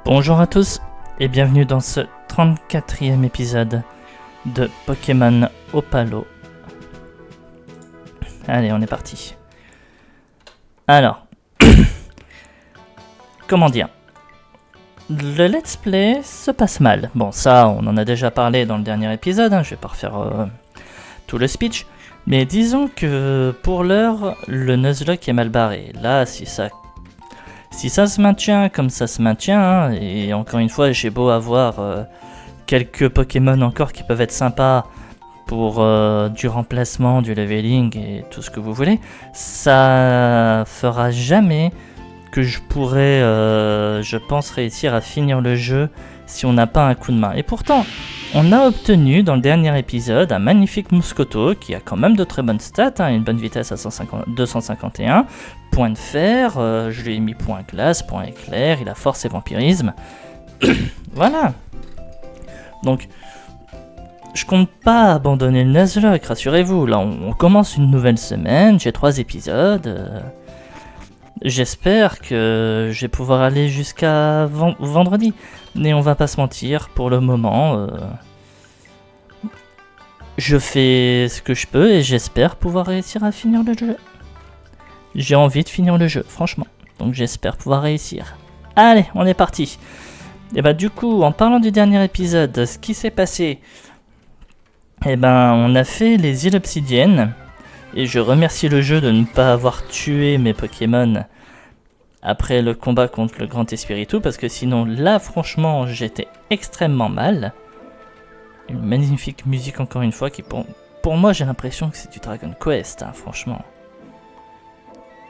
Bonjour à tous et bienvenue dans ce 34e épisode de Pokémon Opalo. Allez, on est parti. Alors, comment dire, le let's play se passe mal. Bon, ça, on en a déjà parlé dans le dernier épisode, je vais pas refaire tout le speech. Mais disons que pour l'heure, le Nuzlocke est mal barré. Là, si ça se maintient comme ça se maintient, et encore une fois, j'ai beau avoir quelques Pokémon encore qui peuvent être sympas pour du remplacement, du leveling et tout ce que vous voulez, ça fera jamais que je pourrais, je pense, réussir à finir le jeu si on n'a pas un coup de main. Et pourtant, on a obtenu dans le dernier épisode un magnifique Mouscoto qui a quand même de très bonnes stats, une bonne vitesse à 251, point de fer, je lui ai mis point glace, point éclair, il a force et vampirisme. Voilà. Donc, je compte pas abandonner le Nuzlocke, rassurez-vous. Là, on commence une nouvelle semaine, j'ai 3 épisodes. J'espère que je vais pouvoir aller jusqu'à vendredi. Mais on va pas se mentir, pour le moment, je fais ce que je peux et j'espère pouvoir réussir à finir le jeu. J'ai envie de finir le jeu, franchement. Donc j'espère pouvoir réussir. Allez, on est parti. Et bah du coup, en parlant du dernier épisode, ce qui s'est passé, on a fait les îles obsidiennes. Et je remercie le jeu de ne pas avoir tué mes Pokémon après le combat contre le Grand Espiritu, parce que sinon là franchement j'étais extrêmement mal. Une magnifique musique encore une fois qui pour moi j'ai l'impression que c'est du Dragon Quest, franchement.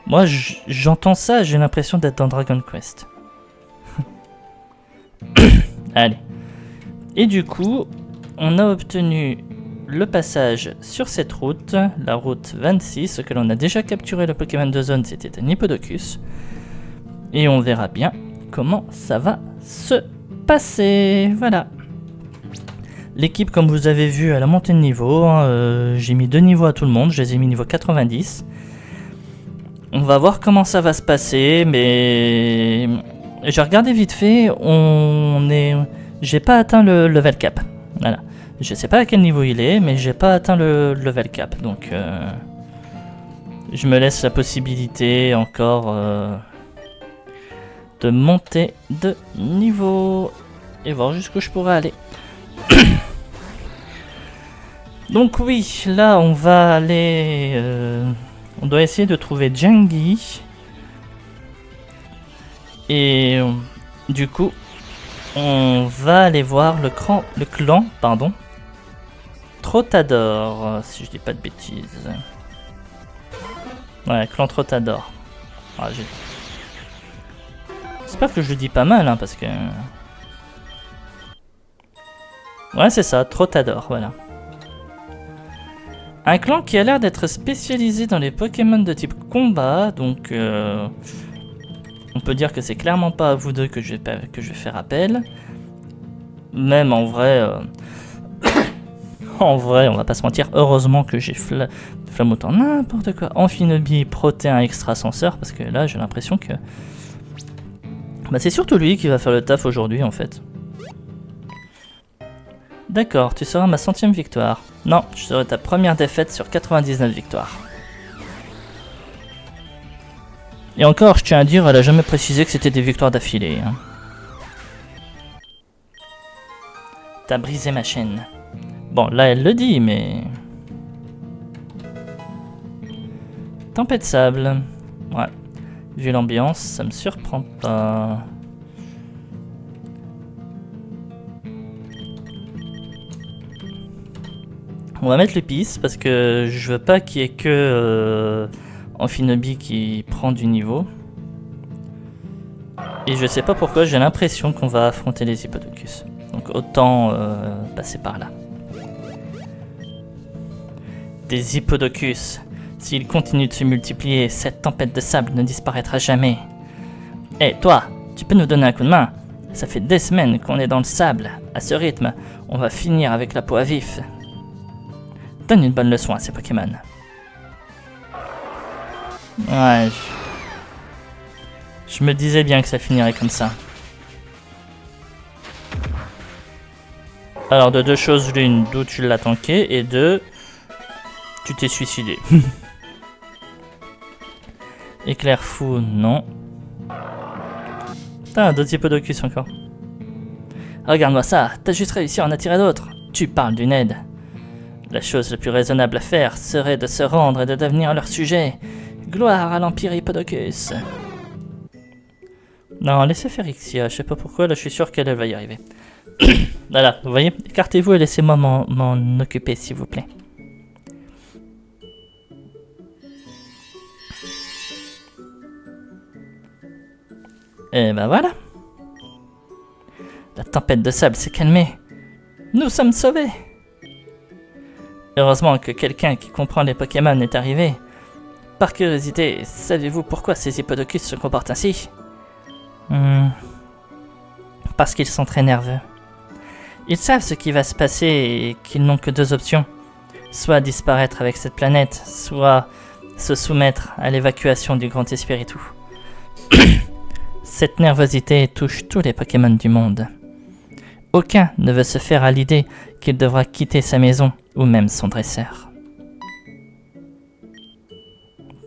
Moi j'entends ça, j'ai l'impression d'être dans Dragon Quest. Allez. Et du coup, on a obtenu le passage sur cette route, la route 26, que l'on a déjà capturé le Pokémon de zone, c'était un Hippodocus. Et on verra bien comment ça va se passer. Voilà. L'équipe, comme vous avez vu, elle a monté de niveau. J'ai mis 2 niveaux à tout le monde, je les ai mis niveau 90. On va voir comment ça va se passer, mais j'ai regardé vite fait, j'ai pas atteint le level cap. Voilà. Je sais pas à quel niveau il est, mais j'ai pas atteint le level cap. Donc je me laisse la possibilité encore de monter de niveau et voir jusqu'où je pourrais aller. Donc oui, là on va aller... on doit essayer de trouver Jangi. Et du coup, on va aller voir le clan, Trottador, si je dis pas de bêtises. Ouais, clan Trottador. J'espère que je le dis pas mal, parce que... Ouais, c'est ça, Trottador, voilà. Un clan qui a l'air d'être spécialisé dans les Pokémon de type combat, donc... on peut dire que c'est clairement pas à vous deux que je vais faire appel. Même en vrai... en vrai, on va pas se mentir, heureusement que j'ai Flamautant, n'importe quoi. Amphinobie, Protéin, Extrasenseur, parce que là, j'ai l'impression que... c'est surtout lui qui va faire le taf aujourd'hui, en fait. D'accord, tu seras ma 100e victoire. Non, je serai ta première défaite sur 99 victoires. Et encore, je tiens à dire, elle a jamais précisé que c'était des victoires d'affilée. T'as brisé ma chaîne. Bon, là, elle le dit, mais... Tempête de sable. Ouais. Vu l'ambiance, ça me surprend pas. On va mettre l'épice parce que je veux pas qu'il y ait que Amphinobie qui prend du niveau. Et je sais pas pourquoi, j'ai l'impression qu'on va affronter les Hippodocus. Donc autant passer par là. Des Hippodocus. S'ils continuent de se multiplier, cette tempête de sable ne disparaîtra jamais. Hé, toi, tu peux nous donner un coup de main? Ça fait des semaines qu'on est dans le sable. À ce rythme, on va finir avec la peau à vif. Donne une bonne leçon à ces Pokémon. Ouais, je me disais bien que ça finirait comme ça. Alors de deux choses l'une, d'où tu l'as tanké, et deux, tu t'es suicidé. Éclair fou, non. Putain, d'autres hippodocus encore. Regarde-moi ça, t'as juste réussi à en attirer d'autres. Tu parles d'une aide. La chose la plus raisonnable à faire serait de se rendre et de devenir leur sujet. Gloire à l'Empire Hippodocus. Non, laissez faire Ixia, je sais pas pourquoi, là je suis sûr qu'elle va y arriver. Voilà, vous voyez, écartez-vous et laissez-moi m'en occuper s'il vous plaît. Et ben voilà. La tempête de sable s'est calmée. Nous sommes sauvés. Heureusement que quelqu'un qui comprend les Pokémon est arrivé. Par curiosité, savez-vous pourquoi ces hippodocus se comportent ainsi? Parce qu'ils sont très nerveux. Ils savent ce qui va se passer et qu'ils n'ont que deux options. Soit disparaître avec cette planète, soit se soumettre à l'évacuation du Grand Espiritu. Cette nervosité touche tous les Pokémon du monde. Aucun ne veut se faire à l'idée qu'il devra quitter sa maison ou même son dresseur.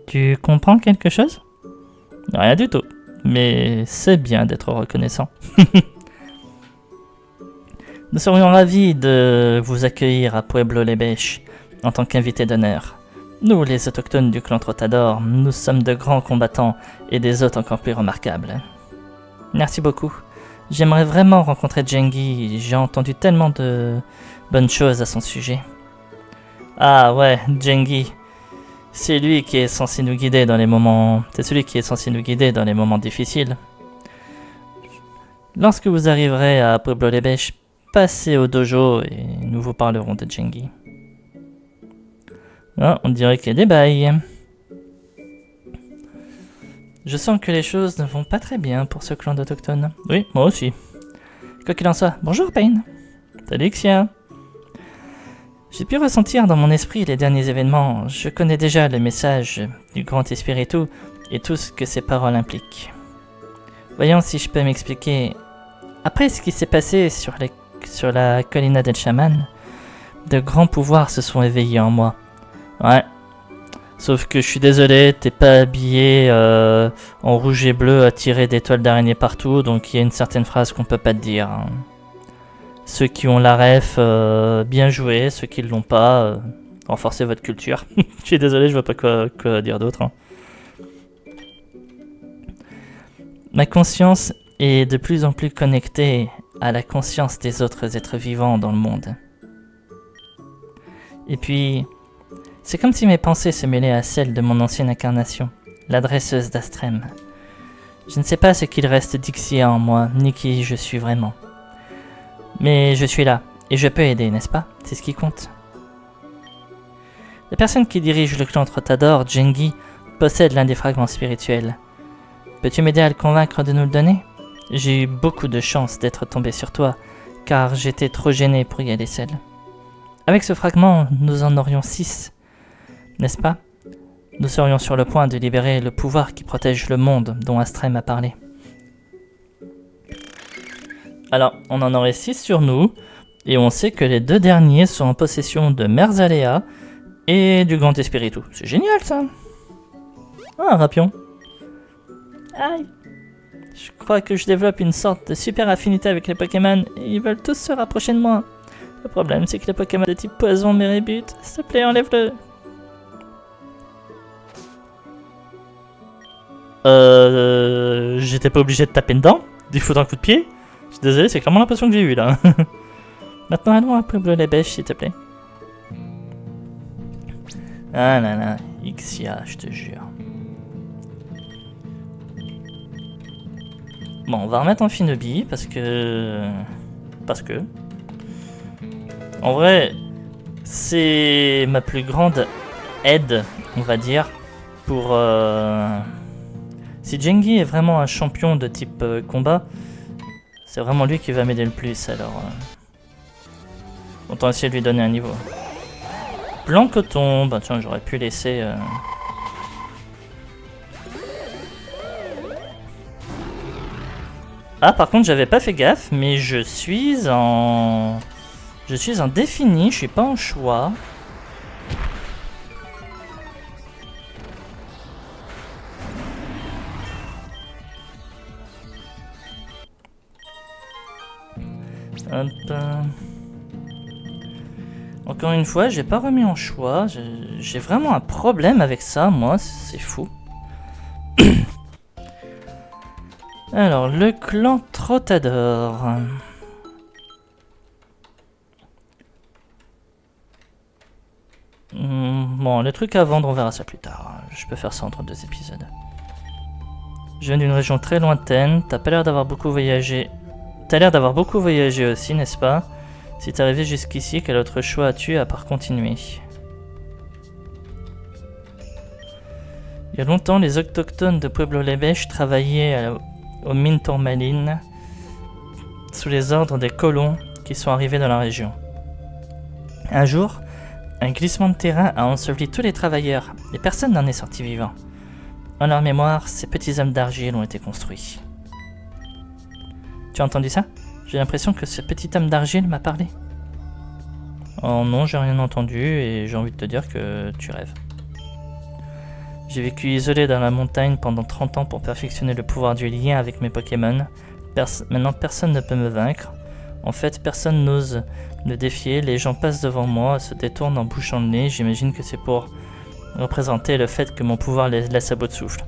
Tu comprends quelque chose? Rien du tout, mais c'est bien d'être reconnaissant. Nous serions ravis de vous accueillir à Pueblo Les Bêches en tant qu'invité d'honneur. Nous, les autochtones du clan Trottador, nous sommes de grands combattants et des hôtes encore plus remarquables. Merci beaucoup. J'aimerais vraiment rencontrer Jengi, j'ai entendu tellement de bonnes choses à son sujet. Ah ouais, Jengi. C'est lui qui est censé nous guider dans les moments... C'est celui qui est censé nous guider dans les moments difficiles. Lorsque vous arriverez à Pueblo Les Bêches, passez au dojo et nous vous parlerons de Jengi. Ah, on dirait qu'il y a des bails. Je sens que les choses ne vont pas très bien pour ce clan d'autochtones. Oui, moi aussi. Quoi qu'il en soit, bonjour Pain. Salut Xia. J'ai pu ressentir dans mon esprit les derniers événements. Je connais déjà le message du Grand Espiritu et tout ce que ces paroles impliquent. Voyons si je peux m'expliquer. Après ce qui s'est passé sur la Colina del Chaman, de grands pouvoirs se sont éveillés en moi. Ouais. Sauf que je suis désolé, t'es pas habillé en rouge et bleu à tirer des toiles d'araignée partout, donc il y a une certaine phrase qu'on peut pas te dire. Hein. Ceux qui ont la ref, bien joué, ceux qui l'ont pas, renforcez votre culture. Je suis désolé, je vois pas quoi dire d'autre. Hein. Ma conscience est de plus en plus connectée à la conscience des autres êtres vivants dans le monde. Et puis... c'est comme si mes pensées se mêlaient à celles de mon ancienne incarnation, la dresseuse d'Astrem. Je ne sais pas ce qu'il reste d'Ixia en moi, ni qui je suis vraiment. Mais je suis là, et je peux aider, n'est-ce pas? C'est ce qui compte. La personne qui dirige le clan Trottador, Jengi, possède l'un des fragments spirituels. Peux-tu m'aider à le convaincre de nous le donner? J'ai eu beaucoup de chance d'être tombé sur toi, car j'étais trop gêné pour y aller seul. Avec ce fragment, nous en aurions 6. N'est-ce pas? Nous serions sur le point de libérer le pouvoir qui protège le monde dont Astrem a parlé. Alors, on en aurait 6 sur nous, et on sait que les 2 derniers sont en possession de Merzalea et du Grand Espiritu. C'est génial ça! Ah, un rapion. Aïe! Je crois que je développe une sorte de super affinité avec les Pokémon, et ils veulent tous se rapprocher de moi. Le problème, c'est que les Pokémon de type poison me rébutent. S'il te plaît, enlève-le! J'étais pas obligé de taper dedans, d'y foutre un coup de pied. Je suis désolé, c'est clairement l'impression que j'ai eue là. Maintenant, allons à Pueblo Les Bêches, s'il te plaît. Ah là là, Ixia, je te jure. Bon, on va remettre en Finobi parce que... En vrai, c'est ma plus grande aide, on va dire, pour... Si Jengi est vraiment un champion de type combat, c'est vraiment lui qui va m'aider le plus, alors... Autant essayer de lui donner un niveau. Blanc coton, bah tiens, j'aurais pu laisser... Ah, par contre, j'avais pas fait gaffe, mais je suis en Je suis en défini, je suis pas en choix. Hop. Encore une fois, j'ai pas remis en choix. J'ai vraiment un problème avec ça, moi, c'est fou. Alors, le clan Trottador. Bon, les trucs à vendre, on verra ça plus tard. Je peux faire ça entre 2 épisodes. Je viens d'une région très lointaine. T'as pas l'air d'avoir beaucoup voyagé. T'as l'air d'avoir beaucoup voyagé aussi, n'est-ce pas? Si t'es arrivé jusqu'ici, quel autre choix as-tu à part continuer? Il y a longtemps, les autochtones de Pueblo Lebesh travaillaient aux mines tourmalines sous les ordres des colons qui sont arrivés dans la région. Un jour, un glissement de terrain a enseveli tous les travailleurs et personne n'en est sorti vivant. En leur mémoire, ces petits hommes d'argile ont été construits. Tu as entendu ça? J'ai l'impression que ce petit homme d'argile m'a parlé. Oh non, j'ai rien entendu et j'ai envie de te dire que tu rêves. J'ai vécu isolé dans la montagne pendant 30 ans pour perfectionner le pouvoir du lien avec mes Pokémon. Maintenant, personne ne peut me vaincre. En fait, personne n'ose me défier. Les gens passent devant moi, se détournent en bouchant le nez. J'imagine que c'est pour représenter le fait que mon pouvoir les laisse à bout de souffle.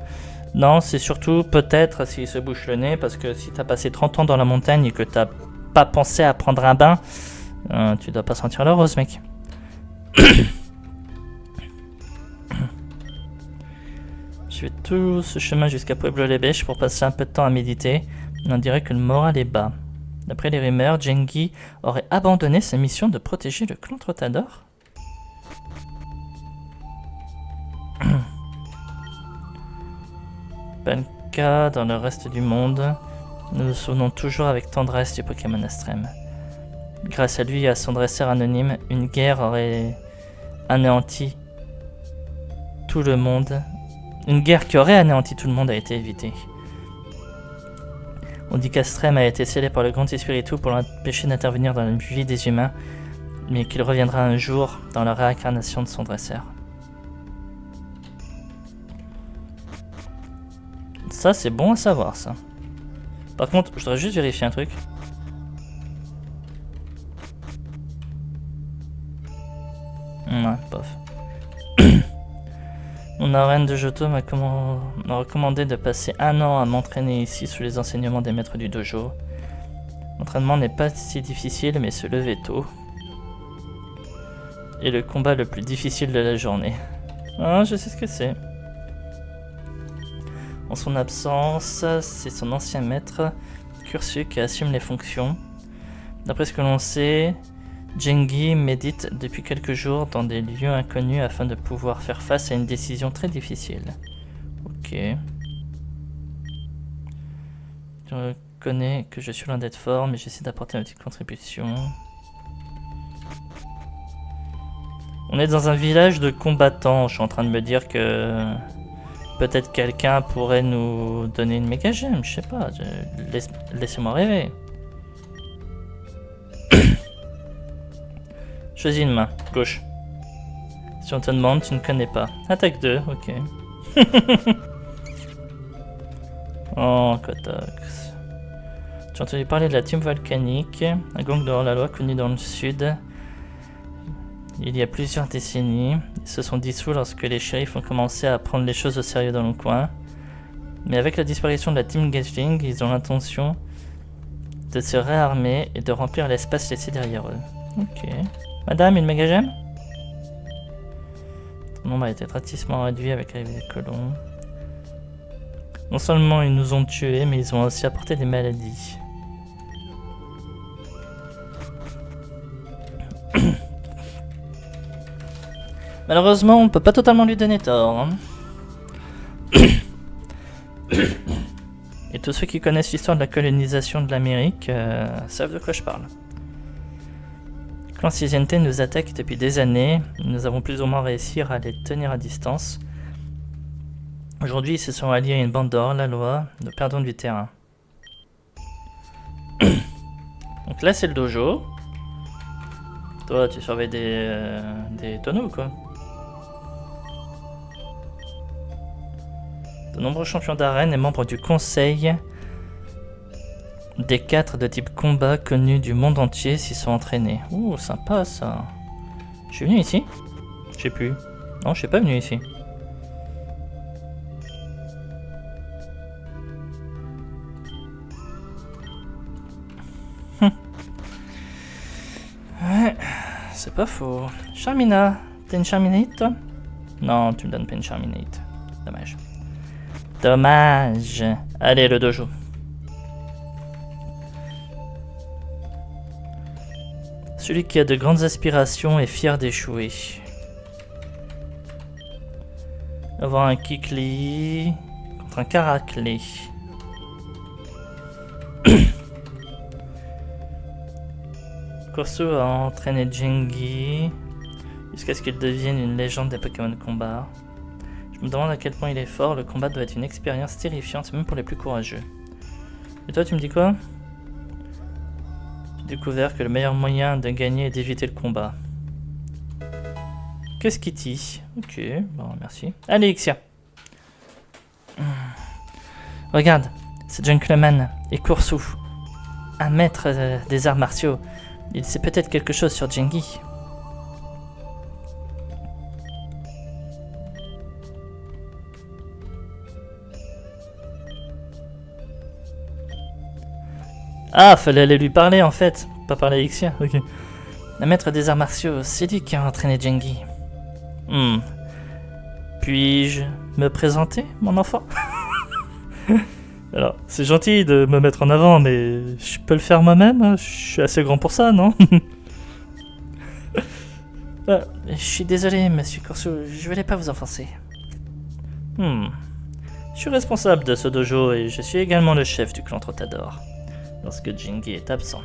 Non, c'est surtout peut-être s'il se bouche le nez, parce que si t'as passé 30 ans dans la montagne et que t'as pas pensé à prendre un bain, tu dois pas sentir la rose, mec. Je fais tout ce chemin jusqu'à Pueblo Lebesh pour passer un peu de temps à méditer. On dirait que le moral est bas. D'après les rumeurs, Jengi aurait abandonné sa mission de protéger le clan Trottador. Pas le cas dans le reste du monde. Nous nous souvenons toujours avec tendresse du Pokémon Extrême. Grâce à lui et à son dresseur anonyme, une guerre aurait anéanti tout le monde. Une guerre qui aurait anéanti tout le monde a été évitée. On dit qu'Astrem a été scellé par le Grand Espiritu pour l'empêcher d'intervenir dans la vie des humains, mais qu'il reviendra un jour dans la réincarnation de son dresseur. Ça, c'est bon à savoir, ça. Par contre, je voudrais juste vérifier un truc. Ouais, bof. Mon arène de Johto m'a recommandé de passer 1 an à m'entraîner ici sous les enseignements des maîtres du dojo. L'entraînement n'est pas si difficile, mais se lever tôt est le combat le plus difficile de la journée. Ah, je sais ce que c'est. En son absence, c'est son ancien maître, Kursu, qui assume les fonctions. D'après ce que l'on sait, Jengi médite depuis quelques jours dans des lieux inconnus afin de pouvoir faire face à une décision très difficile. Ok. Je reconnais que je suis loin d'être fort, mais j'essaie d'apporter ma petite contribution. On est dans un village de combattants. Je suis en train de me dire que peut-être quelqu'un pourrait nous donner une méga gemme. Je sais pas. Laissez-moi rêver. Choisis une main, gauche. Si on te demande, tu ne connais pas. Attaque 2, ok. Oh, Kotox. Tu as entendu parler de la team volcanique, un gang de hors-la-loi connu dans le sud. Il y a plusieurs décennies, ils se sont dissous lorsque les shérifs ont commencé à prendre les choses au sérieux dans le coin. Mais avec la disparition de la team Gatling, ils ont l'intention de se réarmer et de remplir l'espace laissé derrière eux. Ok. Madame, une méga gemme? Ton nombre a été drastiquement réduit avec l'arrivée des colons. Non seulement ils nous ont tués, mais ils ont aussi apporté des maladies. Malheureusement, on ne peut pas totalement lui donner tort. Hein. Et tous ceux qui connaissent l'histoire de la colonisation de l'Amérique savent de quoi je parle. Le clan Siziente nous attaque depuis des années. Nous avons plus ou moins réussi à les tenir à distance. Aujourd'hui, ils se sont alliés à une bande d'or, la loi. Nous perdons du terrain. Donc là, c'est le dojo. Toi, tu surveilles des tonneaux, quoi. De nombreux champions d'arène et membres du conseil des 4 de type combat connus du monde entier s'y sont entraînés. Ouh, sympa ça. Je suis venu ici? Je sais plus. Non, je suis pas venu ici. Ouais, c'est pas faux. Charmina, t'as une Charminate toi? Non, tu me donnes pas une Charminate. Dommage. Dommage. Allez, le dojo. Celui qui a de grandes aspirations est fier d'échouer. Avoir un Kikli contre un Karakli. Corso a entraîné Jengi jusqu'à ce qu'il devienne une légende des Pokémon de combat. Je me demande à quel point il est fort, le combat doit être une expérience terrifiante même pour les plus courageux. Et toi tu me dis quoi? J'ai découvert que le meilleur moyen de gagner est d'éviter le combat. Qu'est-ce qu'il dit? Ok, bon merci. Allez Ixia. Regarde, ce gentleman est Corso, un maître des arts martiaux. Il sait peut-être quelque chose sur Jengi. Ah, fallait aller lui parler en fait, pas parler à Ixia, ok. Le maître des arts martiaux, c'est lui qui a entraîné Jengi. Puis-je me présenter, mon enfant? Alors, c'est gentil de me mettre en avant, mais je peux le faire moi-même? Je suis assez grand pour ça, non? Je suis désolé, monsieur Corso, je voulais pas vous offenser. Je suis responsable de ce dojo et je suis également le chef du clan Trottador, lorsque Jengi est absent.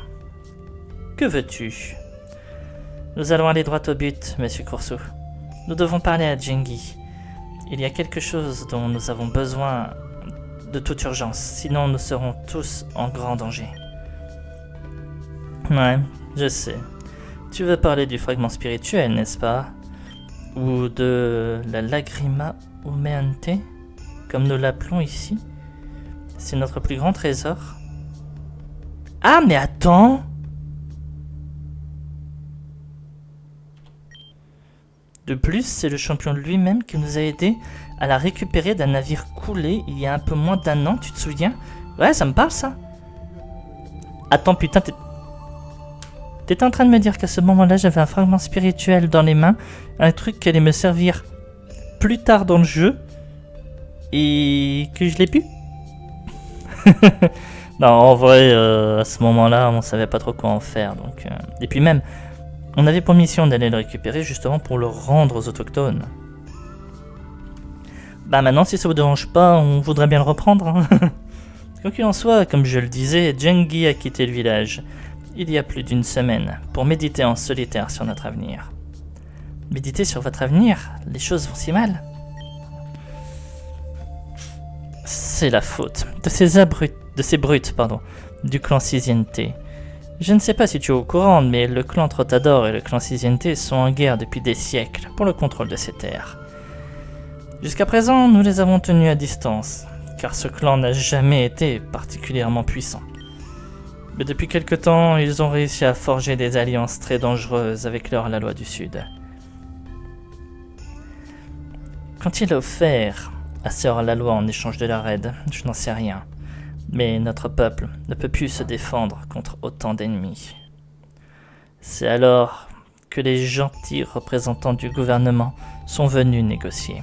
Que veux-tu? Nous allons aller droit au but, monsieur Corso. Nous devons parler à Jengi. Il y a quelque chose dont nous avons besoin de toute urgence, sinon nous serons tous en grand danger. Ouais, je sais. Tu veux parler du fragment spirituel, n'est-ce pas? Ou de la Lagrima Humeante, comme nous l'appelons ici? C'est notre plus grand trésor. Ah, mais attends! De plus, c'est le champion lui-même qui nous a aidés à la récupérer d'un navire coulé il y a un peu moins d'1 an, tu te souviens? Ouais, ça me parle ça. Attends, putain, t'étais en train de me dire qu'à ce moment-là, j'avais un fragment spirituel dans les mains, un truc qui allait me servir plus tard dans le jeu, et que je l'ai pu? Non, en vrai, à ce moment-là, on savait pas trop quoi en faire, donc... Et puis même, on avait pour mission d'aller le récupérer justement pour le rendre aux autochtones. Bah maintenant, si ça vous dérange pas, on voudrait bien le reprendre. Hein. Quoi qu'il en soit, comme je le disais, Jengi a quitté le village il y a plus d'1 semaine pour méditer en solitaire sur notre avenir. Méditer sur votre avenir? Les choses vont si mal? C'est la faute de ces brutes, du clan Siziente. Je ne sais pas si tu es au courant, mais le clan Trottador et le clan Siziente sont en guerre depuis des siècles pour le contrôle de ces terres. Jusqu'à présent, nous les avons tenus à distance, car ce clan n'a jamais été particulièrement puissant. Mais depuis quelque temps, ils ont réussi à forger des alliances très dangereuses avec la loi du Sud. Qu'ont-ils offert à Sœur la loi en échange de leur aide? Je n'en sais rien. Mais notre peuple ne peut plus se défendre contre autant d'ennemis. C'est alors que les gentils représentants du gouvernement sont venus négocier.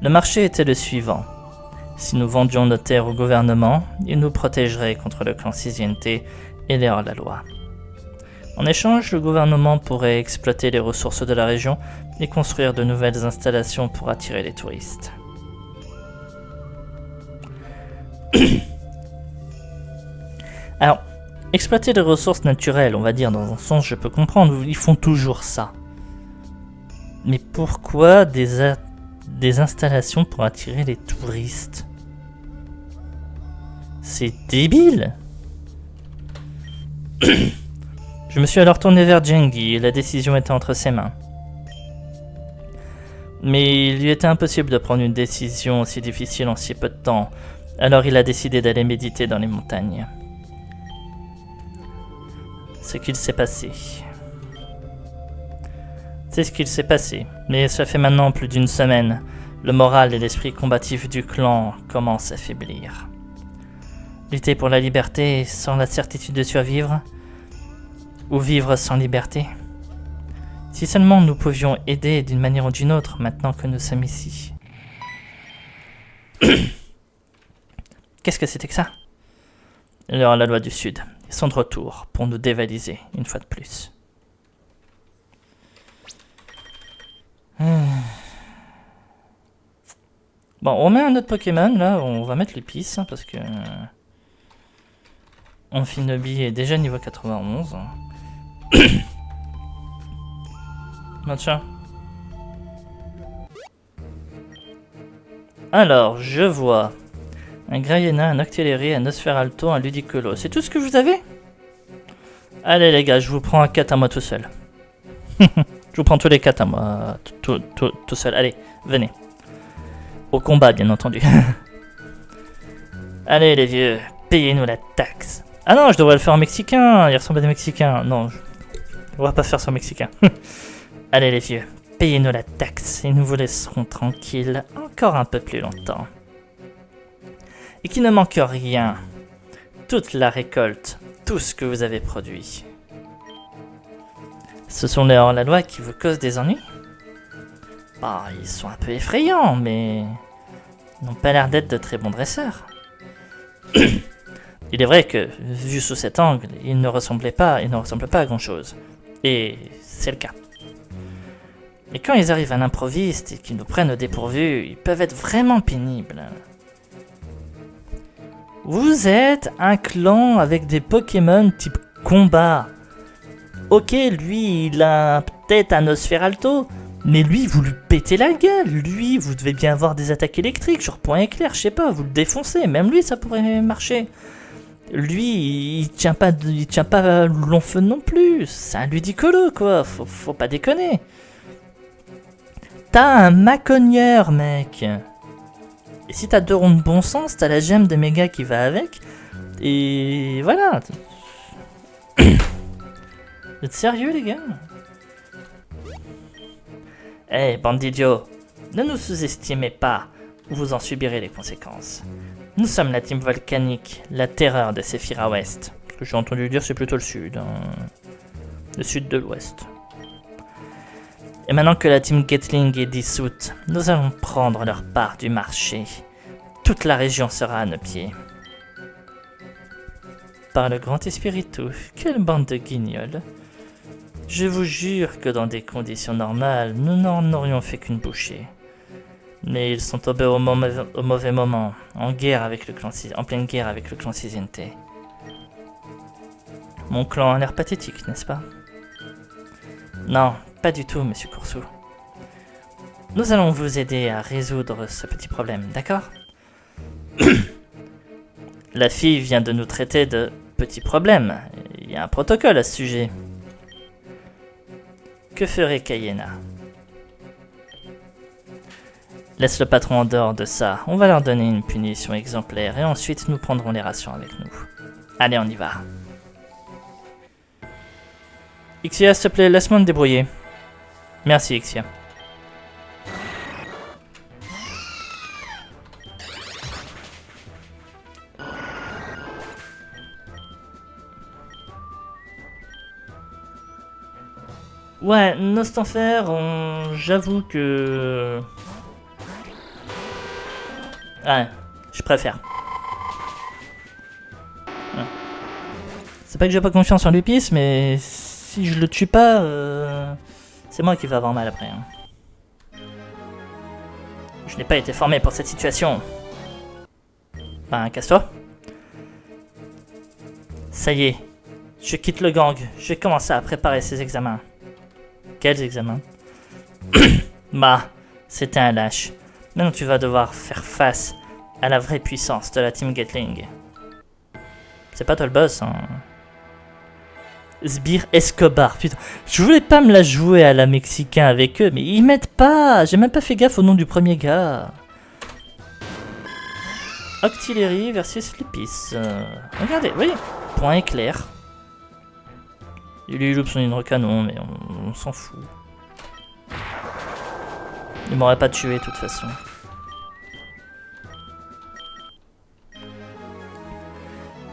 Le marché était le suivant. Si nous vendions nos terres au gouvernement, il nous protégerait contre le clan Siziente et les hors-la-loi. En échange, le gouvernement pourrait exploiter les ressources de la région et construire de nouvelles installations pour attirer les touristes. Alors, exploiter les ressources naturelles, on va dire, dans un sens je peux comprendre, ils font toujours ça. Mais pourquoi des installations pour attirer les touristes? C'est débile. Je me suis alors tourné vers Jengi et la décision était entre ses mains. Mais il lui était impossible de prendre une décision aussi difficile en si peu de temps, alors il a décidé d'aller méditer dans les montagnes. Ce qu'il s'est passé. C'est ce qu'il s'est passé, mais ça fait maintenant plus d'une semaine. Le moral et l'esprit combatif du clan commencent à faiblir. Lutter pour la liberté sans la certitude de survivre, ou vivre sans liberté. Si seulement nous pouvions aider d'une manière ou d'une autre maintenant que nous sommes ici. Qu'est-ce que c'était que ça? Alors la loi du Sud, ils sont de retour pour nous dévaliser une fois de plus. Bon, on met un autre Pokémon là, on va mettre l'épice parce que Amphinobi est déjà niveau 91. Tiens. Alors, je vois un Grayena, un Octillery, un Nosferalto, un Ludicolo. C'est tout ce que vous avez? Allez les gars, je vous prends un 4 à moi tout seul. Je vous prends tous les 4 à moi tout seul. Allez, venez. Au combat, bien entendu. Allez les vieux, payez-nous la taxe. Ah non, je devrais le faire en mexicain. Il ressemble à des mexicains. Non, on va pas faire ça en mexicain. Allez les vieux, payez-nous la taxe et nous vous laisserons tranquilles encore un peu plus longtemps. Et qu'il ne manque rien. Toute la récolte, tout ce que vous avez produit. Ce sont les hors-la-loi qui vous causent des ennuis? Bah, ils sont un peu effrayants, mais n'ont pas l'air d'être de très bons dresseurs. Il est vrai que, vu sous cet angle, ils ne ressemblent pas à grand-chose. Et c'est le cas. Et quand ils arrivent à l'improviste et qu'ils nous prennent au dépourvu, ils peuvent être vraiment pénibles. Vous êtes un clan avec des Pokémon type combat. Ok, lui, il a peut-être un Nosferalto, mais lui, vous lui pétez la gueule. Lui, vous devez bien avoir des attaques électriques, genre point éclair, je sais pas, vous le défoncez. Même lui, ça pourrait marcher. Lui, il tient pas long feu non plus. C'est un ludicolo, quoi. Faut pas déconner. T'as un macogneur, mec. Et si t'as 2 ronds de bon sens, t'as la gemme de méga qui va avec. Et voilà. Vous êtes sérieux, les gars? Eh, bande d'idiots. Ne nous sous-estimez pas, ou vous en subirez les conséquences. Nous sommes la team volcanique, la terreur de Sephira West. Ce que j'ai entendu dire, c'est plutôt le sud. Le sud de l'ouest. Et maintenant que la team Gatling est dissoute, nous allons prendre leur part du marché. Toute la région sera à nos pieds. Par le grand Espiritu, quelle bande de guignols. Je vous jure que dans des conditions normales, nous n'en aurions fait qu'une bouchée. Mais ils sont tombés au mauvais moment, en pleine guerre avec le clan Ciziente. Mon clan a l'air pathétique, n'est-ce pas? Non, pas du tout, monsieur Coursou. Nous allons vous aider à résoudre ce petit problème, d'accord? La fille vient de nous traiter de petit problème. Il y a un protocole à ce sujet. Que ferait Cayena? Laisse le patron en dehors de ça. On va leur donner une punition exemplaire et ensuite nous prendrons les rations avec nous. Allez, on y va. Ixia, s'il te plaît, laisse-moi me débrouiller. Merci, Ixia. Ouais, Nostanfer, j'avoue que... Ouais, je préfère. Ouais. C'est pas que j'ai pas confiance en Lupis, mais si je le tue pas, c'est moi qui vais avoir mal après. Hein. Je n'ai pas été formé pour cette situation. Ben, casse-toi. Ça y est, je quitte le gang, je vais commencer à préparer ces examens. Quels examens? Bah, c'était un lâche. Maintenant tu vas devoir faire face à la vraie puissance de la team Gatling. C'est pas toi le boss, hein. Sbire Escobar. Putain, je voulais pas me la jouer à la mexicain avec eux, mais ils m'aident pas. J'ai même pas fait gaffe au nom du premier gars. Octillery versus Lupis. Regardez, vous voyez, point éclair. Il loupe son hydrocanon, mais on s'en fout. Il m'aurait pas tué de toute façon.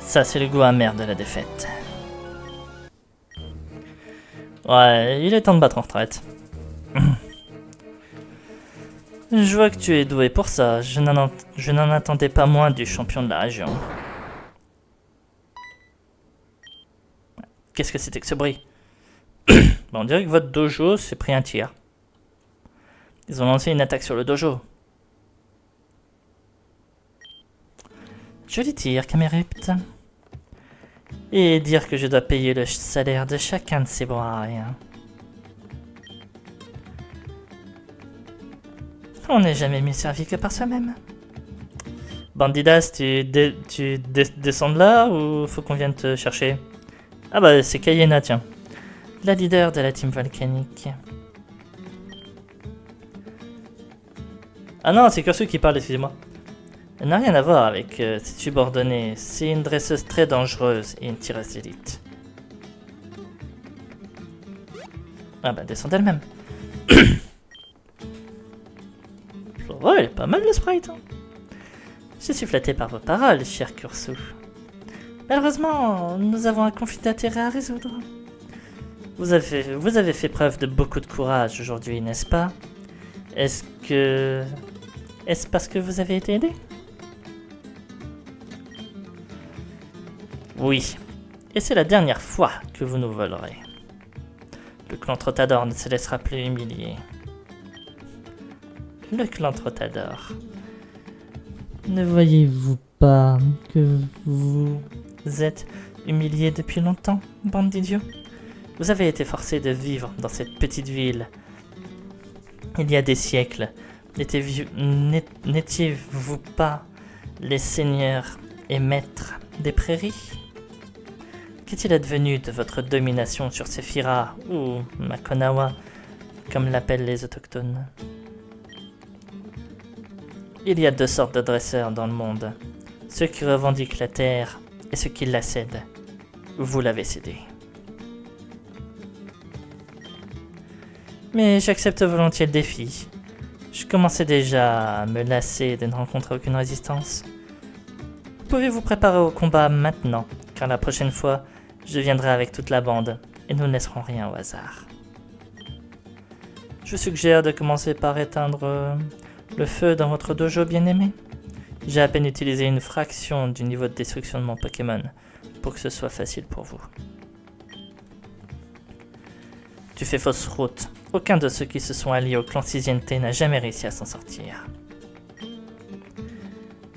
Ça, c'est le goût amer de la défaite. Ouais, il est temps de battre en retraite. Je vois que tu es doué pour ça. Je n'en attendais pas moins du champion de la région. Qu'est-ce que c'était que ce bruit? Bon, on dirait que votre dojo s'est pris un tir. Ils ont lancé une attaque sur le dojo. Joli tir, Camérupt. Et dire que je dois payer le salaire de chacun de ces brailles. On n'est jamais mieux servi que par soi-même. Bandidas, tu descends de là ou faut qu'on vienne te chercher? Ah bah c'est Cayena, tiens. La leader de la team volcanique. Ah non, c'est Kursu qui parle, excusez-moi. Elle n'a rien à voir avec ses subordonnés. C'est une dresseuse très dangereuse et une tireuse d'élite. Ah bah descend d'elle-même. Ouais, elle est pas mal le sprite. Hein. Je suis flatté par vos paroles, cher Kursu. Malheureusement, nous avons un conflit d'intérêts à résoudre. Vous avez fait preuve de beaucoup de courage aujourd'hui, n'est-ce pas? Est-ce parce que vous avez été aidé? Oui. Et c'est la dernière fois que vous nous volerez. Le clan Trottador ne se laissera plus humilier. Le clan Trottador. Ne voyez-vous pas que vous êtes humilié depuis longtemps, bande d'idiots? Vous avez été forcé de vivre dans cette petite ville. Il y a des siècles, n'étiez-vous pas les seigneurs et maîtres des prairies? Qu'est-il advenu de votre domination sur Sephira, ou Makonawa, comme l'appellent les autochtones? Il y a deux sortes de dresseurs dans le monde, ceux qui revendiquent la terre et ceux qui la cèdent. Vous l'avez cédée. Mais j'accepte volontiers le défi. Je commençais déjà à me lasser de ne rencontrer aucune résistance. Vous pouvez vous préparer au combat maintenant, car la prochaine fois, je viendrai avec toute la bande et nous ne laisserons rien au hasard. Je vous suggère de commencer par éteindre le feu dans votre dojo bien-aimé. J'ai à peine utilisé une fraction du niveau de destruction de mon Pokémon pour que ce soit facile pour vous. Tu fais fausse route. Aucun de ceux qui se sont alliés au clan Siziente n'a jamais réussi à s'en sortir.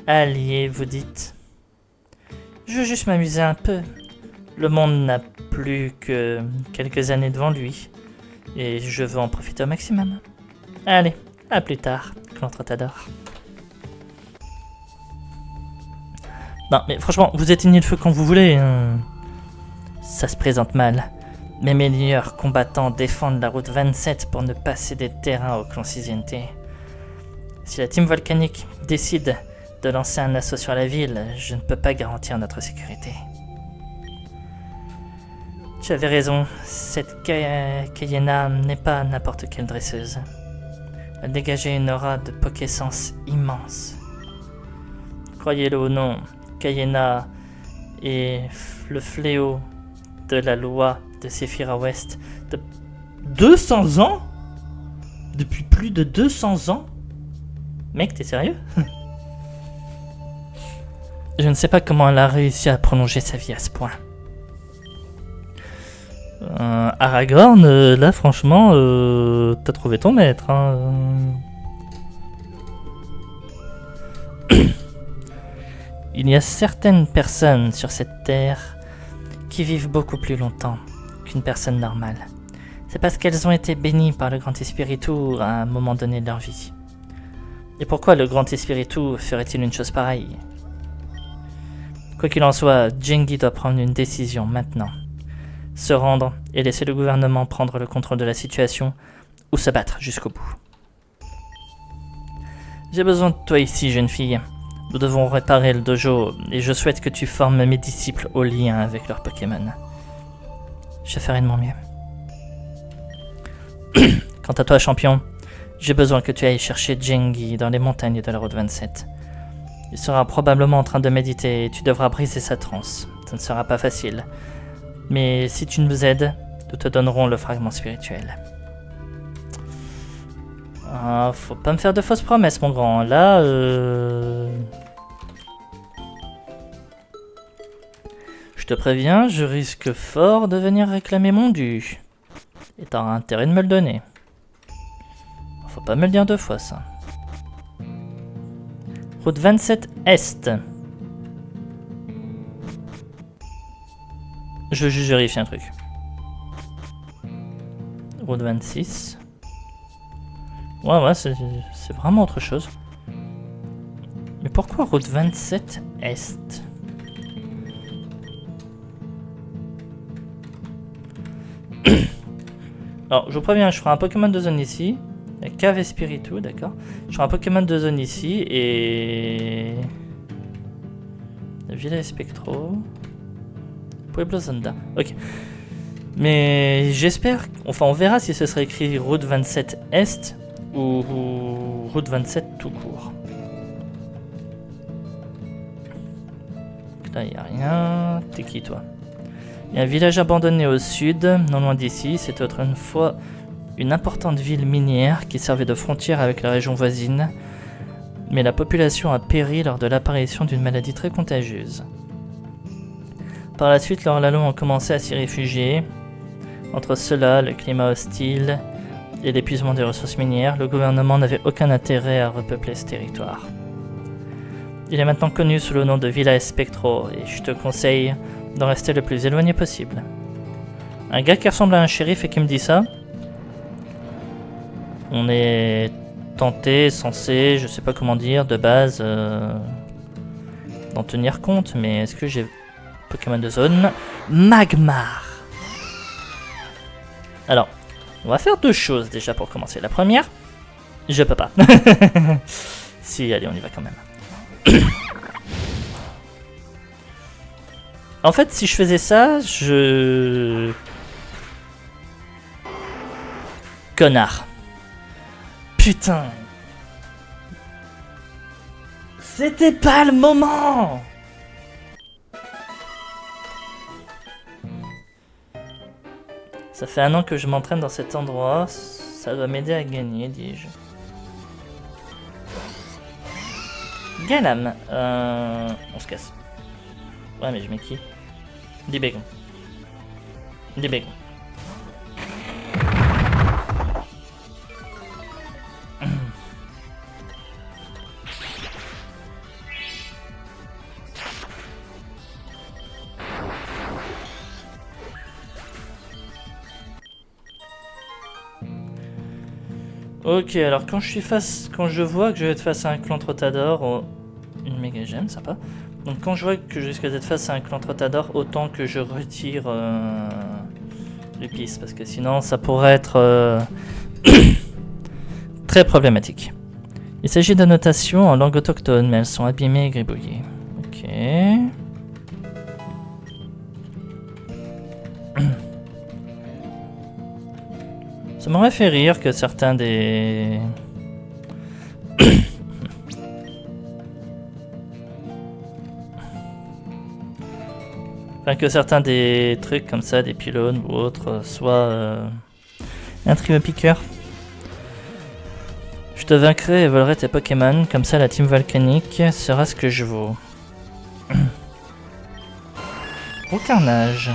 Alliés, vous dites? Je veux juste m'amuser un peu. Le monde n'a plus que quelques années devant lui, et je veux en profiter au maximum. Allez, à plus tard, clan Trottador. Non, mais franchement, vous éteignez le feu quand vous voulez. Hein. Ça se présente mal. Mes meilleurs combattants défendent la route 27 pour ne pas céder de terrain au clan Siziente. Si la team volcanique décide de lancer un assaut sur la ville, je ne peux pas garantir notre sécurité. Tu avais raison, cette Cayena n'est pas n'importe quelle dresseuse. Elle dégageait une aura de Pokéssence immense. Croyez-le ou non, Cayena est le fléau de la loi de Sephira West de 200 ans? Depuis plus de 200 ans? Mec, t'es sérieux? Je ne sais pas comment elle a réussi à prolonger sa vie à ce point. Aragorn, là franchement, t'as trouvé ton maître. Hein. Il y a certaines personnes sur cette terre qui vivent beaucoup plus longtemps qu'une personne normale. C'est parce qu'elles ont été bénies par le Grand Espiritu à un moment donné de leur vie. Et pourquoi le Grand Espiritu ferait-il une chose pareille? Quoi qu'il en soit, Jengi doit prendre une décision maintenant. se rendre et laisser le gouvernement prendre le contrôle de la situation, ou se battre jusqu'au bout. J'ai besoin de toi ici, jeune fille. Nous devons réparer le dojo et je souhaite que tu formes mes disciples au lien avec leurs Pokémon. Je ferai de mon mieux. Quant à toi, champion, j'ai besoin que tu ailles chercher Jengi dans les montagnes de la route 27. Il sera probablement en train de méditer et tu devras briser sa transe. Ça ne sera pas facile. Mais si tu nous aides, nous te donnerons le fragment spirituel. Ah, faut pas me faire de fausses promesses, mon grand. Là, je te préviens, je risque fort de venir réclamer mon dû. Et t'auras intérêt de me le donner. Faut pas me le dire deux fois, ça. Route 27 Est. Je veux juste vérifier un truc. Route 26. Ouais, c'est vraiment autre chose. Mais pourquoi route 27 Est? Alors, je vous préviens, je ferai un Pokémon de zone ici. La cave Espiritu, d'accord. Je ferai un Pokémon de zone ici et... La Villa Spectro. Pueblo Zonda. Ok. Mais j'espère... Enfin, on verra si ce serait écrit route 27 Est ou route 27 tout court. Là, il n'y a rien. T'es qui, toi? Il y a un village abandonné au sud, non loin d'ici. C'était autrefois une importante ville minière qui servait de frontière avec la région voisine. Mais la population a péri lors de l'apparition d'une maladie très contagieuse. Par la suite, leurs lalons ont commencé à s'y réfugier. Entre cela, le climat hostile et l'épuisement des ressources minières, le gouvernement n'avait aucun intérêt à repeupler ce territoire. Il est maintenant connu sous le nom de Villa Spectro et je te conseille d'en rester le plus éloigné possible. Un gars qui ressemble à un shérif et qui me dit ça, on est tenté, censé, je sais pas comment dire, de base, d'en tenir compte, mais est-ce que j'ai Pokémon de zone? Magmar. Alors, on va faire deux choses déjà pour commencer. La première, je peux pas. Si, allez, on y va quand même. En fait, si je faisais ça, je... Connard. Putain. C'était pas le moment. Ça fait 1 an que je m'entraîne dans cet endroit. Ça doit m'aider à gagner, dis-je. Galam. On se casse. Ouais, mais je mets qui? Des bacon. Des bacon. Ok, alors quand je vois que je vais être face à un clan Trottador, oh, une méga gemme, sympa. Donc quand je vois que je risque d'être face à un clan Trottador, autant que je retire l'épice, parce que sinon ça pourrait être très problématique. Il s'agit d'annotations en langue autochtone, mais elles sont abîmées et gribouillées. Ok. Ça m'aurait fait rire que certains des... enfin, que certains des trucs comme ça, des pylônes ou autres, soient un trio piqueur. Je te vaincrai et volerai tes Pokémon, comme ça la team volcanique sera ce que je vaux. Au carnage.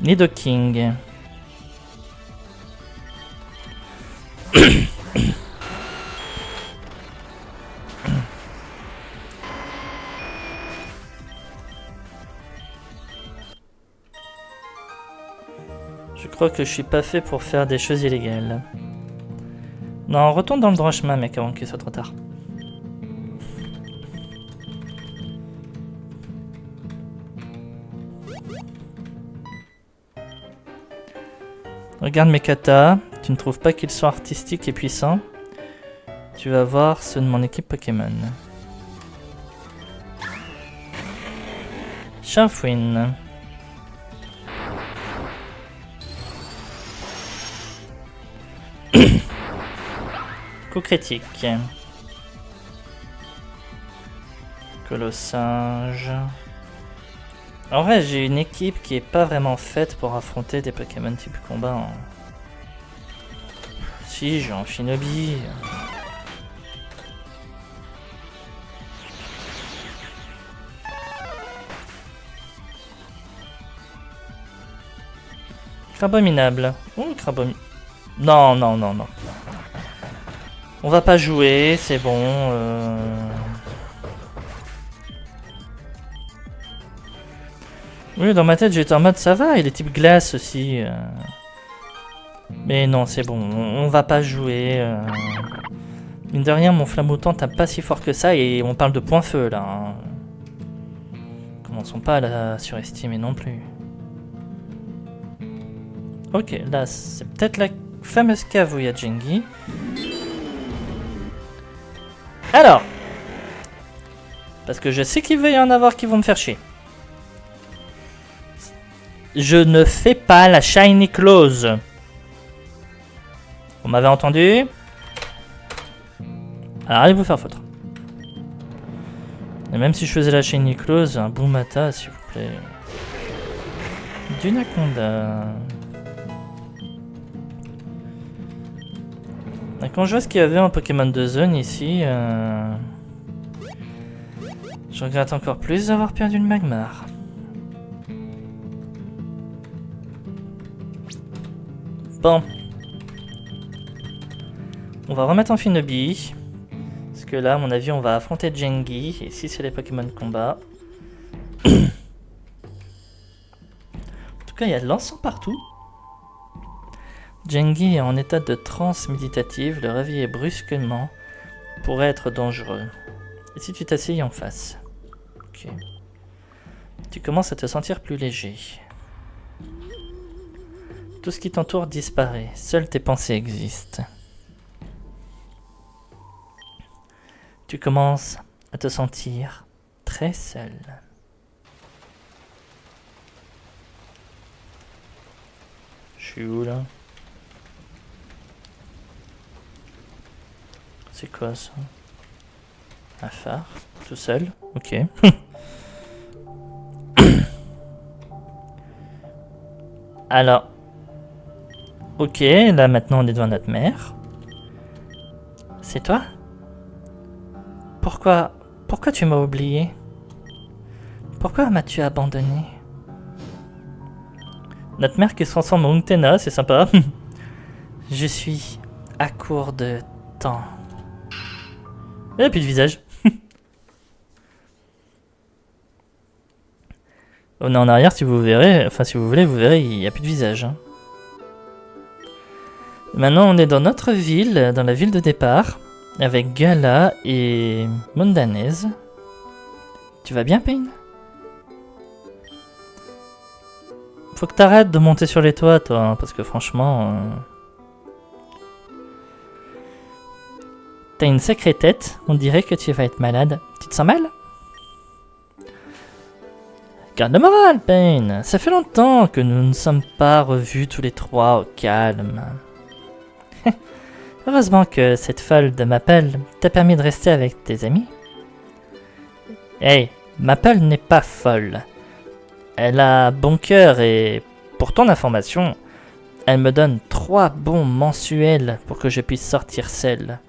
Nidoking. Je crois que je suis pas fait pour faire des choses illégales. Non, retourne dans le droit chemin, mec, avant qu'il soit trop tard. Regarde mes katas. Tu ne trouves pas qu'ils sont artistiques et puissants? Tu vas voir ceux de mon équipe Pokémon. Chafouine. Coup critique. Colossinge. En vrai, j'ai une équipe qui est pas vraiment faite pour affronter des Pokémon type combat. Hein. Si, j'ai un Shinobi. Crabominable. Non, non, non, non. On va pas jouer, c'est bon. Oui, dans ma tête, j'étais en mode ça va, il est type glace aussi. Mais non, c'est bon, on va pas jouer. Mine de rien, mon flamoutant tape pas si fort que ça et on parle de point feu là. Hein. Commençons pas à la surestimer non plus. Ok, là, c'est peut-être la fameuse cave où il y a Gengi. Alors, parce que je sais qu'il va y en avoir qui vont me faire chier. Je ne fais pas la Shiny Close. Vous m'avez entendu? Alors allez vous faire foutre. Et même si je faisais la Shiny Close, un Boomata s'il vous plaît. Dunaconda. Quand je vois ce qu'il y avait en Pokémon de zone ici, je regrette encore plus d'avoir perdu le Magmar. Bon. On va remettre en Shinobi. Parce que là, à mon avis, on va affronter Gengi. Et si c'est les Pokémon de combat. En tout cas, il y a de l'encens partout. Gengi est en état de transe méditative. Le réveiller brusquement pourrait être dangereux. Et si tu t'asseyes en face? Ok. Tu commences à te sentir plus léger. Tout ce qui t'entoure disparaît. Seules tes pensées existent. Tu commences à te sentir très seul. Je suis où là? C'est quoi ça? Un phare? Tout seul? Ok. Alors. Ok, là maintenant on est devant notre mère. C'est toi? Pourquoi tu m'as oublié? Pourquoi m'as-tu abandonné? Notre mère qui se transforme en Untena, c'est sympa. Je suis à court de temps. Il n'y a plus de visage. On est en arrière si vous verrez, enfin si vous voulez, vous verrez, il n'y a plus de visage. Hein. Maintenant on est dans notre ville, dans la ville de départ, avec Gala et Mondanez. Tu vas bien, Pain? Faut que t'arrêtes de monter sur les toits, toi, hein, parce que franchement... T'as une sacrée tête, on dirait que tu vas être malade. Tu te sens mal? Garde le moral, Pain. Ça fait longtemps que nous ne sommes pas revus tous les trois au calme. Heureusement que cette folle de Maple t'a permis de rester avec tes amis. Hey, Maple n'est pas folle. Elle a bon cœur et, pour ton information, elle me donne 3 bons mensuels pour que je puisse sortir seule.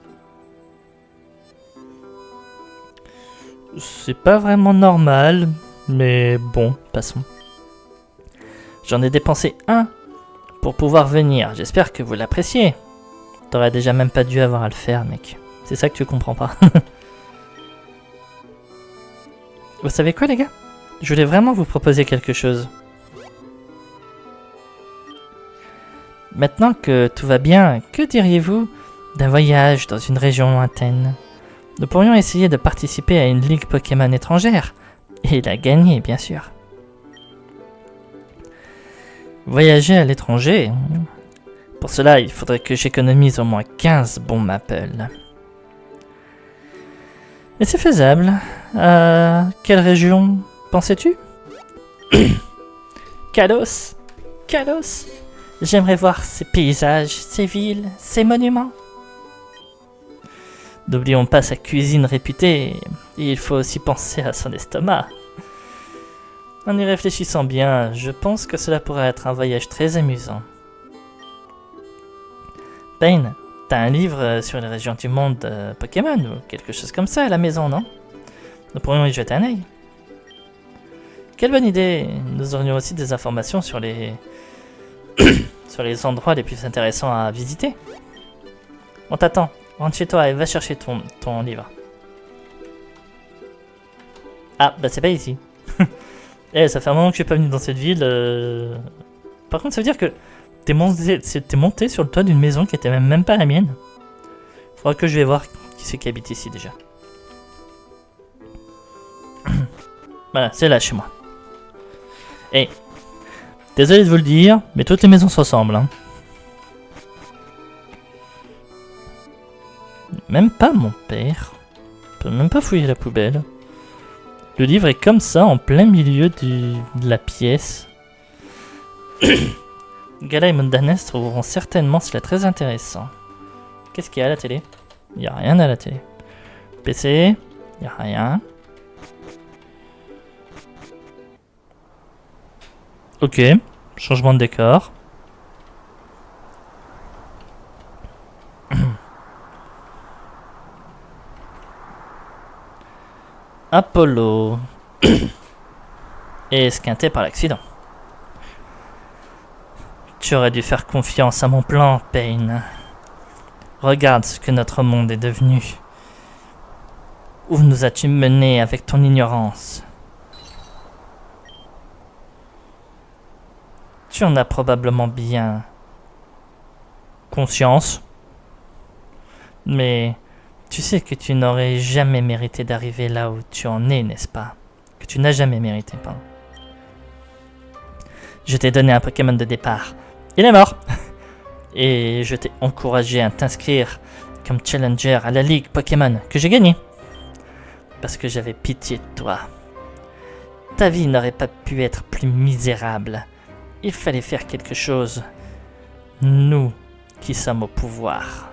C'est pas vraiment normal, mais bon, passons. J'en ai dépensé 1 pour pouvoir venir. J'espère que vous l'appréciez. T'aurais déjà même pas dû avoir à le faire, mec. C'est ça que tu comprends pas. Vous savez quoi, les gars? Je voulais vraiment vous proposer quelque chose. Maintenant que tout va bien, que diriez-vous d'un voyage dans une région lointaine? Nous pourrions essayer de participer à une ligue Pokémon étrangère. Et la gagner, bien sûr. Voyager à l'étranger, Pour cela, il faudrait que j'économise au moins 15 bons maples. Mais c'est faisable. Quelle région pensais-tu? Kalos. Kalos. J'aimerais voir ces paysages, ces villes, ces monuments. N'oublions pas sa cuisine réputée, et il faut aussi penser à son estomac. En y réfléchissant bien, je pense que cela pourrait être un voyage très amusant. Payne, t'as un livre sur les régions du monde Pokémon ou quelque chose comme ça à la maison, non? Nous pourrions y jeter un œil. Quelle bonne idée! Nous aurions aussi des informations sur les sur les endroits les plus intéressants à visiter. On t'attend. Rentre chez toi et va chercher ton livre. Ah, bah c'est pas ici. Eh, ça fait un moment que je suis pas venu dans cette ville. Par contre, ça veut dire que t'es monté sur le toit d'une maison qui était même pas la mienne. Faudra que je vais voir qui c'est qui habite ici déjà. Voilà, c'est là chez moi. Et désolé de vous le dire, mais toutes les maisons se ressemblent. Hein. Même pas mon père. Je peux même pas fouiller la poubelle. Le livre est comme ça, en plein milieu de la pièce. Gala et Mondanes trouveront certainement cela très intéressant. Qu'est-ce qu'il y a à la télé? Il n'y a rien à la télé. PC? Il n'y a rien. Ok, changement de décor. Apollo est esquinté par l'accident. Tu aurais dû faire confiance à mon plan, Payne. Regarde ce que notre monde est devenu. Où nous as-tu mené avec ton ignorance? Tu en as probablement bien conscience. Mais tu sais que tu n'aurais jamais mérité d'arriver là où tu en es, n'est-ce pas? Que tu n'as jamais mérité, pardon. Je t'ai donné un Pokémon de départ. Il est mort. Et je t'ai encouragé à t'inscrire comme challenger à la Ligue Pokémon que j'ai gagnée. Parce que j'avais pitié de toi. Ta vie n'aurait pas pu être plus misérable. Il fallait faire quelque chose. Nous qui sommes au pouvoir.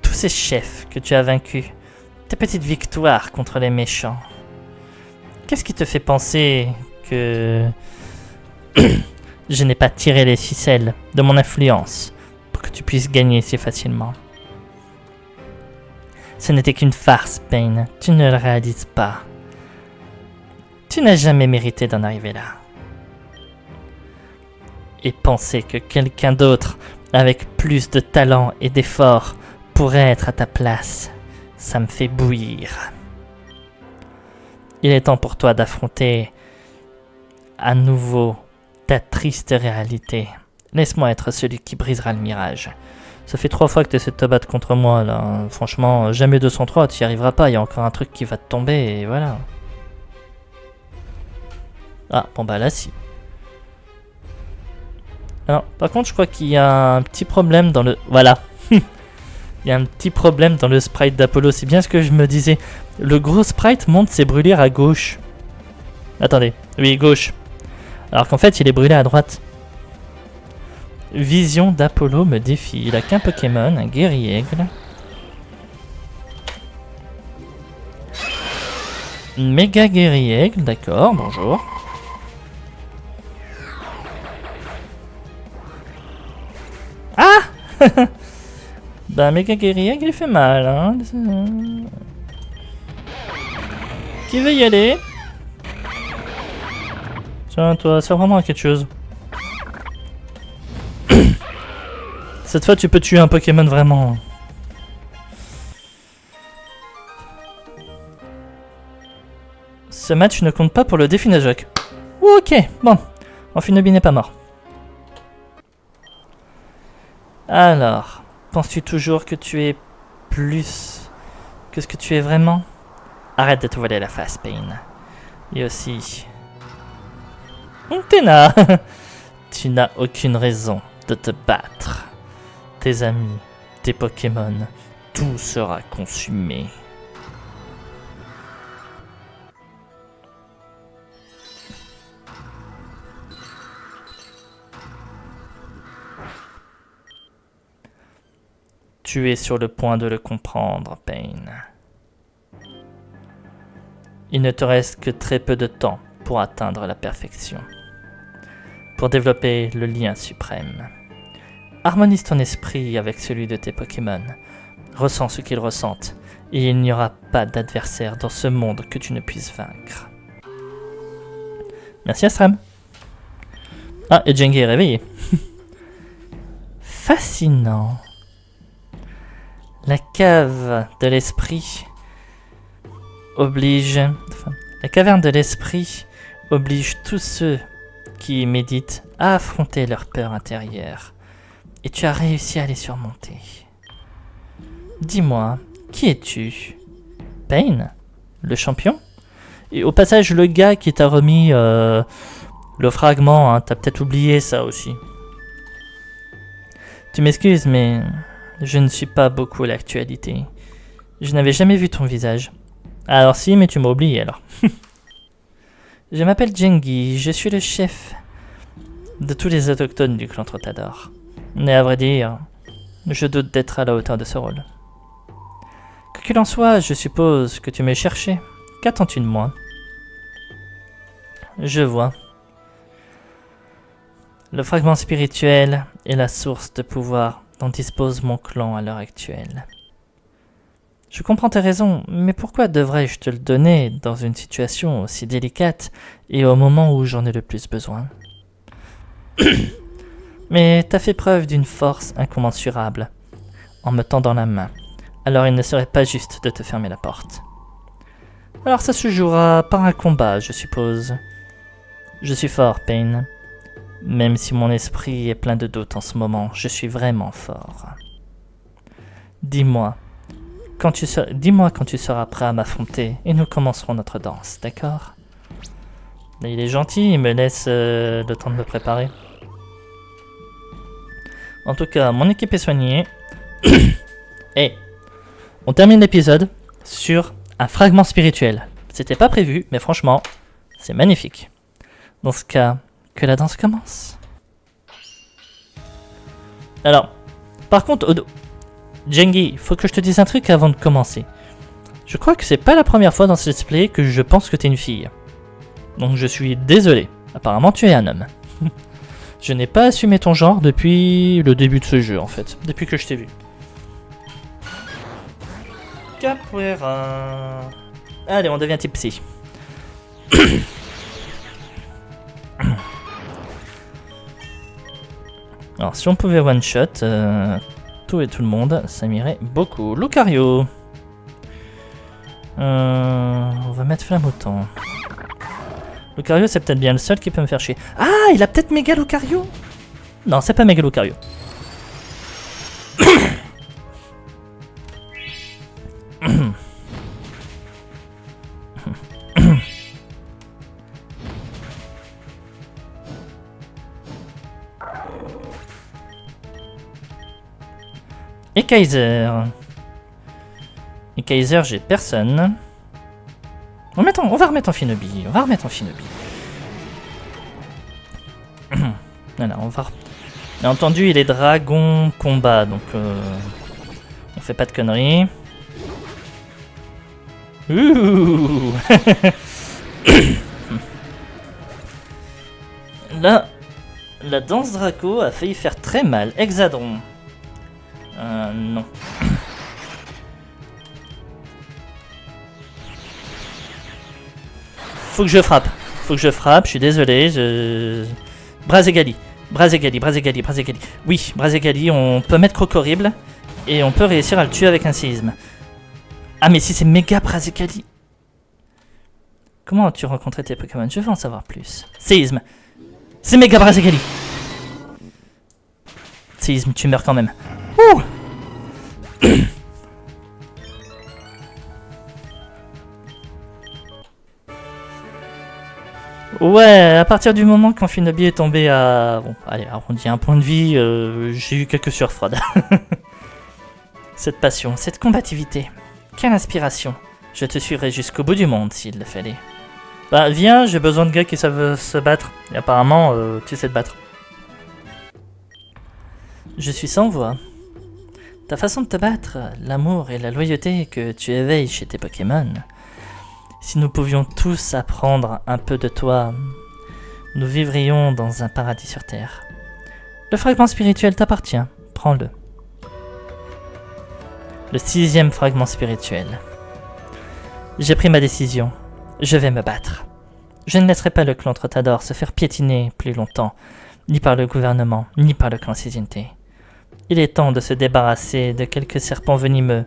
Tous ces chefs que tu as vaincus, tes petites victoires contre les méchants. Qu'est-ce qui te fait penser que je n'ai pas tiré les ficelles de mon influence pour que tu puisses gagner si facilement? Ce n'était qu'une farce, Payne. Tu ne le réalises pas. Tu n'as jamais mérité d'en arriver là. Et penser que quelqu'un d'autre, avec plus de talent et d'effort, pourrait être à ta place, ça me fait bouillir. Il est temps pour toi d'affronter à nouveau ta triste réalité. Laisse-moi être celui qui brisera le mirage. Ça fait 3 fois que tu essaies de te battre contre moi là. Franchement, jamais 203, tu n'y arriveras pas. Il y a encore un truc qui va te tomber et voilà. Ah, bon bah là si. Alors, par contre, je crois qu'il y a un petit problème dans le... Voilà. Il y a un petit problème dans le sprite d'Apollo. C'est bien ce que je me disais. Le gros sprite monte ses brûlures à gauche. Attendez. Oui, gauche. Alors qu'en fait, il est brûlé à droite. Vision d'Apollo me défie. Il a qu'un Pokémon, un Guerriègle. Méga Guerriègle, d'accord, bonjour. Ah bah, Méga Guerriègle, il fait mal, hein. Qui veut y aller? Tiens, toi, sers vraiment à quelque chose. Cette fois, tu peux tuer un Pokémon vraiment. Ce match ne compte pas pour le défi Najac. Ok, bon. Amphinobi n'est pas mort. Alors, penses-tu toujours que tu es plus que ce que tu es vraiment? Arrête de te voiler la face, Payne. Et aussi... Tena. Tu n'as aucune raison de te battre. Tes amis, tes Pokémon, tout sera consumé. Tu es sur le point de le comprendre, Pain. Il ne te reste que très peu de temps pour atteindre la perfection. Pour développer le lien suprême. Harmonise ton esprit avec celui de tes Pokémon. Ressens ce qu'ils ressentent, et il n'y aura pas d'adversaire dans ce monde que tu ne puisses vaincre. Merci Astram. Ah, et Jengi est réveillé. Fascinant. La cave de l'esprit oblige... Enfin, la caverne de l'esprit oblige tous ceux qui méditent à affronter leur peur intérieure. Et tu as réussi à les surmonter. Dis-moi, qui es-tu? Pain? Le champion? Et au passage, le gars qui t'a remis le fragment, hein, t'as peut-être oublié ça aussi. Tu m'excuses, mais je ne suis pas beaucoup à l'actualité. Je n'avais jamais vu ton visage. Alors si, mais tu m'as oublié alors. Je m'appelle Jengi, je suis le chef de tous les autochtones du clan Trottador. Mais à vrai dire, je doute d'être à la hauteur de ce rôle. Quoi qu'il en soit, je suppose que tu me cherchais. Qu'attends-tu de moi? Je vois. Le fragment spirituel est la source de pouvoir dont dispose mon clan à l'heure actuelle. Je comprends tes raisons, mais pourquoi devrais-je te le donner dans une situation aussi délicate et au moment où j'en ai le plus besoin? Mais t'as fait preuve d'une force incommensurable en me tendant la main, alors il ne serait pas juste de te fermer la porte. Alors ça se jouera par un combat, je suppose. Je suis fort, Pain. Même si mon esprit est plein de doutes en ce moment, je suis vraiment fort. Dis-moi quand tu seras prêt à m'affronter et nous commencerons notre danse, d'accord? Il est gentil, il me laisse le temps de me préparer. En tout cas, mon équipe est soignée. Et on termine l'épisode sur un fragment spirituel. C'était pas prévu, mais franchement, c'est magnifique. Dans ce cas, que la danse commence. Alors, par contre, Odo, Jengi, faut que je te dise un truc avant de commencer. Je crois que c'est pas la première fois dans ce let's play que je pense que t'es une fille. Donc je suis désolé. Apparemment, tu es un homme. Je n'ai pas assumé ton genre depuis le début de ce jeu, en fait. Depuis que je t'ai vu. Capoeira. Allez, on devient type psy. Alors, si on pouvait one-shot tout et tout le monde, ça m'irait beaucoup. Lucario. On va mettre flamme au temps. Lucario, c'est peut-être bien le seul qui peut me faire chier. Ah, il a peut-être méga Lucario. Non, c'est pas méga Lucario. Et Kaiser. Et Kaiser, j'ai personne. On va remettre en Shinobi. Voilà, on va... Bien entendu, il est dragon combat, donc on fait pas de conneries. Ouh. Là, la danse Draco a failli faire très mal. Hexadron. Non. Faut que je frappe, je suis désolé, Brazegali. Oui, Brazegali, on peut mettre Crocorrible et on peut réussir à le tuer avec un séisme. Ah mais si c'est méga Brazegali. Comment as-tu rencontré tes Pokémon? Je veux en savoir plus. Séisme. C'est méga Brazegali. Séisme, tu meurs quand même. Ouh. Ouais, à partir du moment quand Shinobi est tombé à... Bon, allez, arrondi un point de vie, j'ai eu quelques sueurs froides. Cette passion, cette combativité. Quelle inspiration. Je te suivrai jusqu'au bout du monde s'il le fallait. Bah viens, j'ai besoin de gars qui savent se battre. Et apparemment, tu sais te battre. Je suis sans voix. Ta façon de te battre, l'amour et la loyauté que tu éveilles chez tes Pokémon. Si nous pouvions tous apprendre un peu de toi, nous vivrions dans un paradis sur Terre. Le fragment spirituel t'appartient, prends-le. Le 6e fragment spirituel. J'ai pris ma décision. Je vais me battre. Je ne laisserai pas le clan Trottador se faire piétiner plus longtemps, ni par le gouvernement, ni par le clan Sisinté. Il est temps de se débarrasser de quelques serpents venimeux,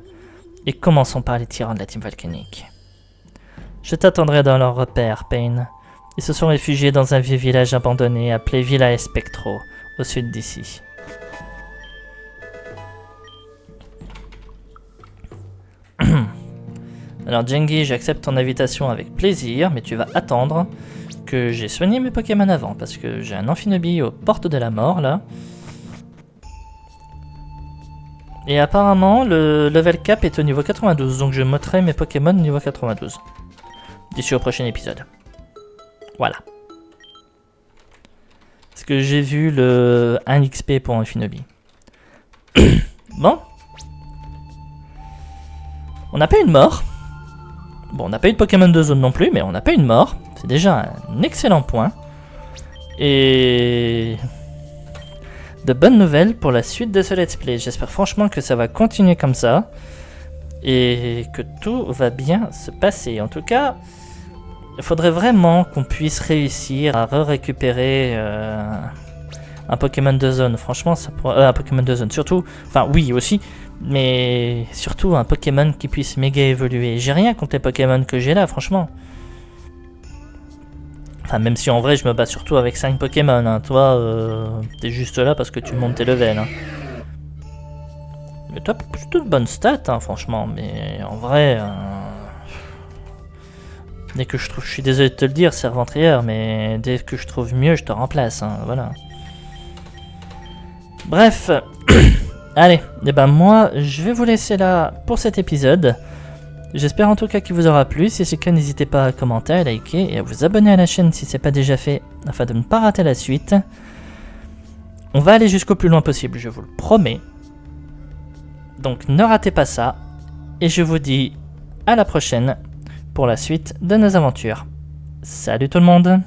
et commençons par les tyrans de la team volcanique. Je t'attendrai dans leur repère, Pain. Ils se sont réfugiés dans un vieux village abandonné appelé Villa Espectro, au sud d'ici. Alors Jengi, j'accepte ton invitation avec plaisir, mais tu vas attendre que j'ai soigné mes Pokémon avant, parce que j'ai un Amphinobi aux portes de la mort, là. Et apparemment, le level cap est au niveau 92, donc je monterai mes Pokémon niveau 92. D'ici au prochain épisode. Voilà. Parce que j'ai vu le 1 XP pour Amphinobi. Bon. On n'a pas eu de mort. Bon, on n'a pas eu de Pokémon de zone non plus, mais on n'a pas eu de mort. C'est déjà un excellent point. Et... de bonnes nouvelles pour la suite de ce let's play. J'espère franchement que ça va continuer comme ça. Et que tout va bien se passer. En tout cas, il faudrait vraiment qu'on puisse réussir à récupérer un Pokémon de zone. Franchement, ça pourrait... un Pokémon de zone, surtout... Enfin, oui aussi, mais surtout un Pokémon qui puisse méga évoluer. J'ai rien contre les Pokémon que j'ai là, franchement. Enfin, même si en vrai, je me bats surtout avec 5 Pokémon. Hein. Toi, t'es juste là parce que tu montes tes levels. Hein. Mais t'as plutôt de bonnes stats, hein, franchement. Mais en vrai... dès que je trouve... Je suis désolé de te le dire, Serventrieur, mais dès que je trouve mieux, je te remplace. Hein, voilà. Bref... Allez, et ben moi, je vais vous laisser là pour cet épisode. J'espère en tout cas qu'il vous aura plu. Si c'est le cas, n'hésitez pas à commenter, à liker et à vous abonner à la chaîne si ce n'est pas déjà fait, afin de ne pas rater la suite. On va aller jusqu'au plus loin possible, je vous le promets. Donc ne ratez pas ça. Et je vous dis à la prochaine pour la suite de nos aventures. Salut tout le monde!